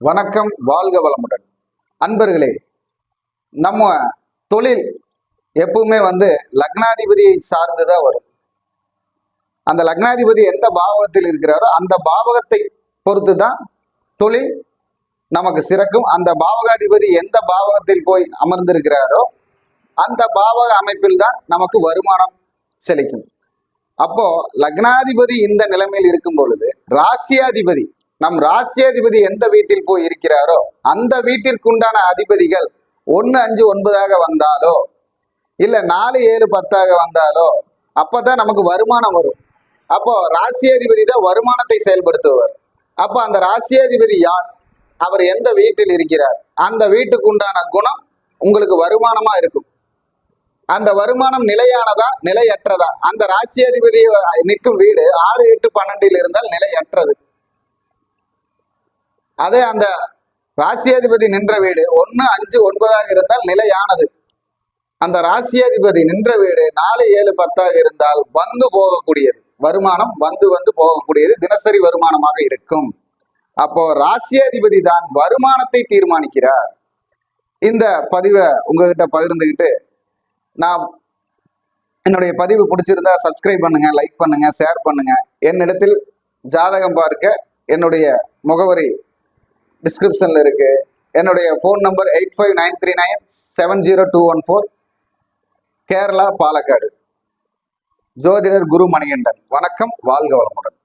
வணக்கம், வாழ்க வளமுடன். அன்பர்களே, நம்ம தொழில் எப்பவுமே லக்னாதிபதியை சார்ந்துதான் வரும். அந்த லக்னாதிபதி எந்த பாவகத்தில் இருக்கிறாரோ அந்த பாவகத்தை பொறுத்து தான் தொழில் நமக்கு சிறக்கும். அந்த பாவகாதிபதி எந்த பாவகத்தில் போய் அமர்ந்திருக்கிறாரோ அந்த பாவக அமைப்பில் தான் நமக்கு வருமானம் செழிக்கும். அப்போ லக்னாதிபதி இந்த நிலைமையில் இருக்கும் பொழுது ராசியாதிபதி, நம் ராசியாதிபதி எந்த வீட்டில் போய் இருக்கிறாரோ அந்த வீட்டிற்குண்டான அதிபதிகள் 1, 5, 9 வந்தாலோ இல்ல 4, 7, 10 வந்தாலோ அப்பதான் நமக்கு வருமானம் வரும். அப்போ ராசியாதிபதி தான் வருமானத்தை செயல்படுத்துவார். அப்போ அந்த ராசியாதிபதி யார், அவர் எந்த வீட்டில் இருக்கிறார், அந்த வீட்டுக்குண்டான குணம் உங்களுக்கு வருமானமா இருக்கும். அந்த வருமானம் நிலையானதா நிலையற்றதா, அந்த ராசியாதிபதி நிற்கும் வீடு 6, 8, 12 இருந்தால் நிலையற்றது. அதே அந்த ராசியாதிபதி நின்ற வீடு 1, 5, 9 இருந்தால் நிலையானது. அந்த ராசியாதிபதி நின்ற வீடு 4, 7, 10 இருந்தால் வந்து போகக்கூடியது, வருமானம் வந்து போகக்கூடியது, தினசரி வருமானமாக இருக்கும். அப்போ ராசியாதிபதி தான் வருமானத்தை தீர்மானிக்கிறார். இந்த பதிவை உங்ககிட்ட பகிர்ந்துக்கிட்டு, நான் என்னுடைய பதிவு பிடிச்சிருந்தா சப்ஸ்கிரைப் பண்ணுங்க, லைக் பண்ணுங்க, ஷேர் பண்ணுங்க. என்னிடத்தில் ஜாதகம் பார்க்க என்னுடைய முகவரி டிஸ்கிரிப்ஷன்ல இருக்கு. என்னுடைய ஃபோன் நம்பர் 8593970214, கேரளா, பாலக்காடு. ஜோதிடர் குரு மணிகண்டன். வணக்கம், வாழ்க வளமுடன்.